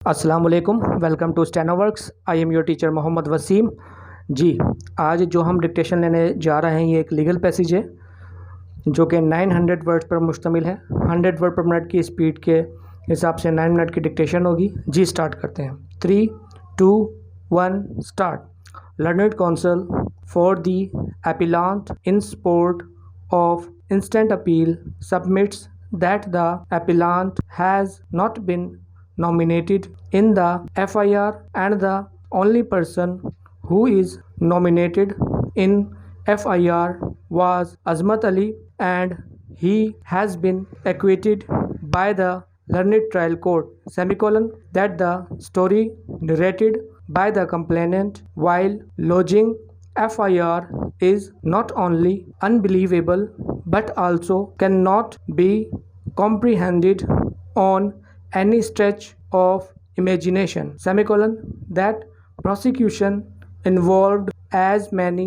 अस्सलाम वालेकुम, welcome to Stenoworks. I am your teacher Mohammad Wasim. जी, आज जो हम डिक्टेशन लेने जा रहे हैं ये एक लीगल पैसेज है जो कि 900 वर्ड्स पर मुश्तमिल है। 100 वर्ड पर मिनट की स्पीड के हिसाब से 9 मिनट की डिक्टेशन होगी। जी, स्टार्ट करते हैं। 3, 2, 1 start. Learned council for the appellant in support of instant appeal submits that the appellant has not been nominated in the FIR and the only person who is nominated in FIR was Azmat Ali and he has been acquitted by the learned trial court semicolon that the story narrated by the complainant while lodging FIR is not only unbelievable but also cannot be comprehended on any stretch of imagination semicolon that prosecution involved as many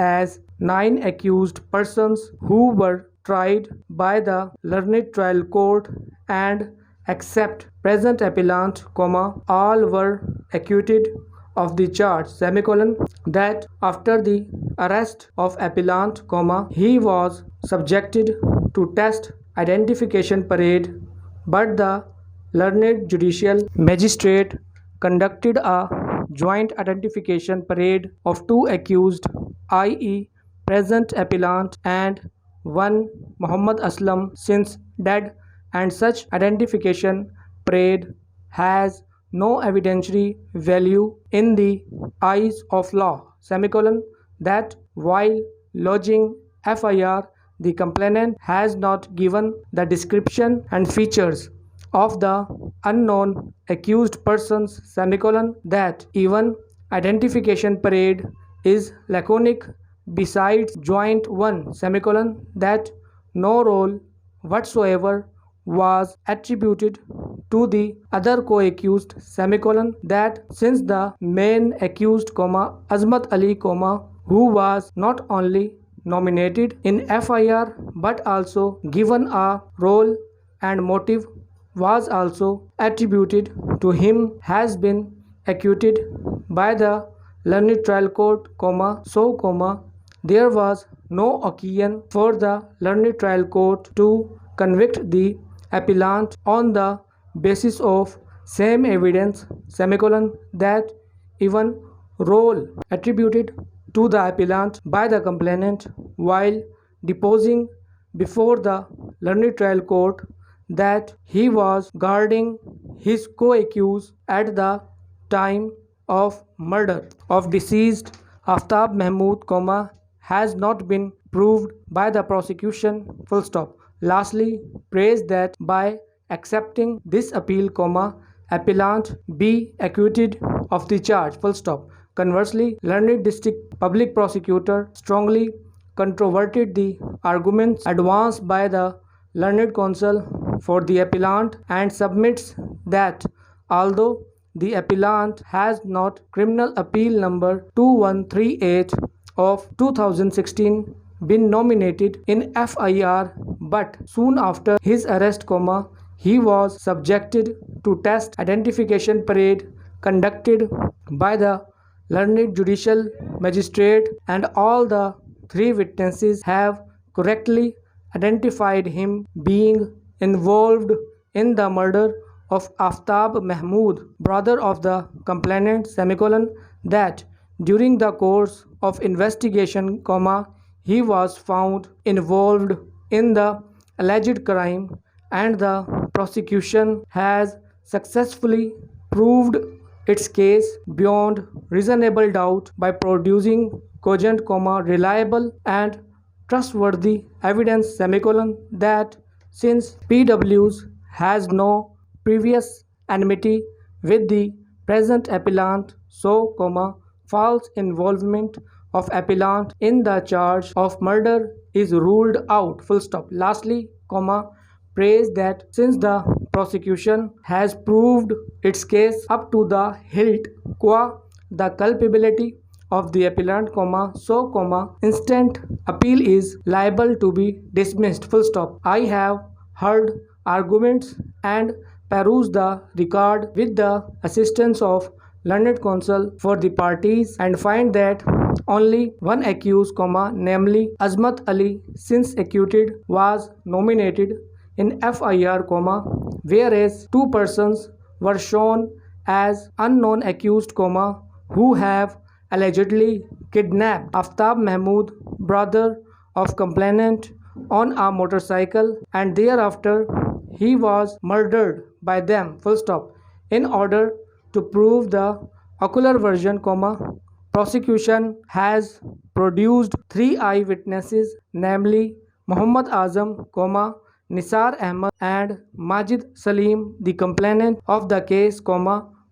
as 9 accused persons who were tried by the learned trial court and except present appellant all were acquitted of the charge semicolon that after the arrest of appellant he was subjected to test identification parade but the learned judicial magistrate conducted a joint identification parade of 2 accused, i.e. present appellant and one Muhammad Aslam since dead, and such identification parade has no evidentiary value in the eyes of law semicolon that while lodging FIR the complainant has not given the description and features of the unknown accused persons semicolon that even identification parade is laconic besides joint one semicolon that no role whatsoever was attributed to the other co-accused semicolon that since the main accused Azmat Ali who was not only nominated in FIR but also given a role and motive was also attributed to him has been acquitted by the learned trial court there was no occasion for the learned trial court to convict the appellant on the basis of same evidence semicolon that even role attributed to the appellant by the complainant while deposing before the learned trial court that he was guarding his co-accused at the time of murder of deceased Aftab Mahmood, has not been proved by the prosecution, full stop. Lastly, praise that by accepting this appeal, appellant be acquitted of the charge, full stop. Conversely, learned district public prosecutor strongly controverted the arguments advanced by the learned counsel for the appellant and submits that although the appellant has not criminal appeal number 2138 of 2016 been nominated in FIR but soon after his arrest he was subjected to test identification parade conducted by the learned judicial magistrate and all the 3 witnesses have correctly identified him being involved in the murder of Aftab Mahmood, brother of the complainant semicolon that during the course of investigation, he was found involved in the alleged crime and the prosecution has successfully proved its case beyond reasonable doubt by producing cogent, reliable and trustworthy evidence semicolon that since PWs has no previous enmity with the present appellant false involvement of appellant in the charge of murder is ruled out, full stop. Lastly, praise that since the prosecution has proved its case up to the hilt qua the culpability of the appellant, instant appeal is liable to be dismissed, full stop. I have heard arguments and perused the record with the assistance of learned counsel for the parties and find that only one accused, namely Azmat Ali, since acquitted, was nominated in FIR, whereas two persons were shown as unknown accused, who have allegedly kidnapped Aftab Mahmood, brother of complainant, on a motorcycle, and thereafter he was murdered by them, In order to prove the ocular version, prosecution has produced three eyewitnesses, namely Muhammad Azam, Nisar Ahmad and Majid Salim, the complainant of the case,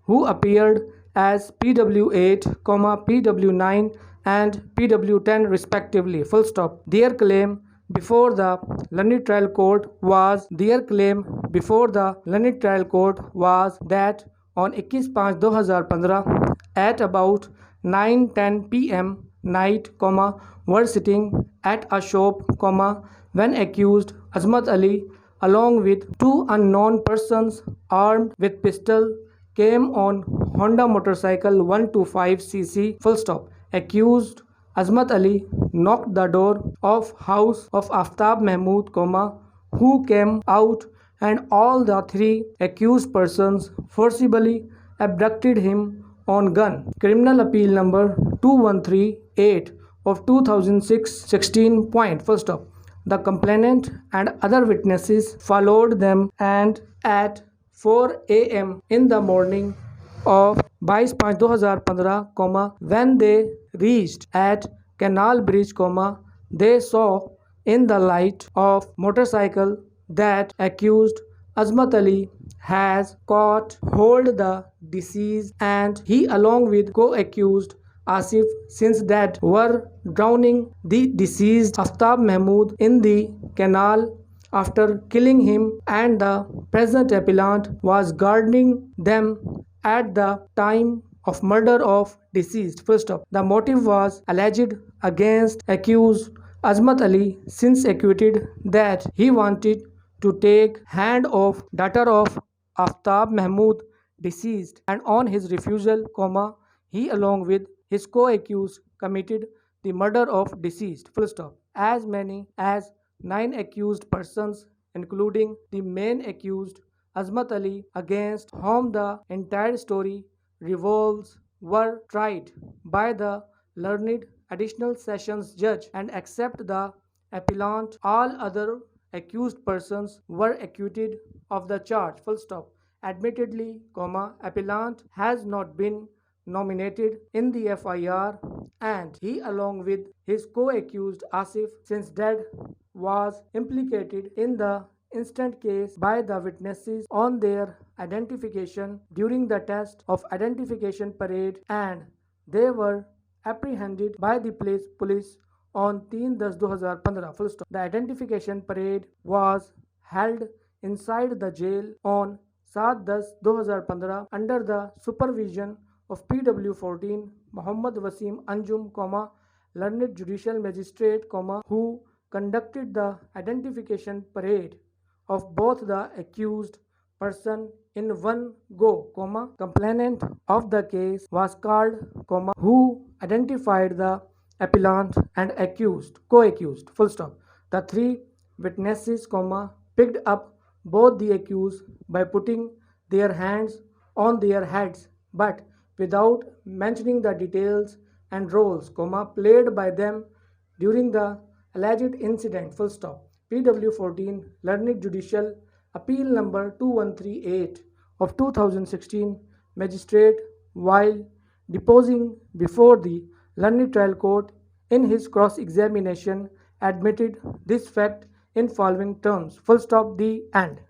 who appeared as PW8, PW9 and PW10 respectively, Their claim before the learned trial court was that on 21/5/2015 at about 9:10 p.m. night, were sitting at a shop, when accused Azmat Ali along with two unknown persons armed with pistol came on Honda motorcycle 125cc, Accused Azmat Ali knocked the door of house of Aftab Mahmood, who came out, and all the three accused persons forcibly abducted him on gun. Criminal Appeal number 2138 of 2016 point. The complainant and other witnesses followed them, and at 4 a.m. in the morning of 22/5/2015, when they reached at Canal Bridge, they saw in the light of motorcycle that accused Azmat Ali has caught hold the deceased, and he along with co-accused Asif, since that, were drowning the deceased Aftab Mahmood in the canal after killing him, and the present appellant was guarding them at the time of murder of deceased. The motive was alleged against accused Azmat Ali, since acquitted, that he wanted to take hand of daughter of Aftab Mahmood deceased, and on his refusal, he along with his co-accused committed the murder of deceased. As many as 9 accused persons, including the main accused Azmat Ali, against whom the entire story revolves, were tried by the learned additional sessions judge, and except the appellant, all other accused persons were acquitted of the charge. Admittedly, appellant has not been nominated in the FIR, and he along with his co-accused Asif, since dead, was implicated in the instant case by the witnesses on their identification during the test of identification parade, and they were apprehended by the police on 3/10/2015. The identification parade was held inside the jail on 7/10/2015 under the supervision of PW14 Muhammad Wasim Anjum, learned judicial magistrate, who conducted the identification parade of both the accused person in one go, complainant of the case was called, who identified the appellant and co-accused, The three witnesses, picked up both the accused by putting their hands on their heads, but without mentioning the details and roles, played by them during the alleged incident, PW14 Learned Judicial Appeal number 2138 of 2016, Magistrate, while deposing before the Learned Trial Court in his cross-examination, admitted this fact in following terms, the end.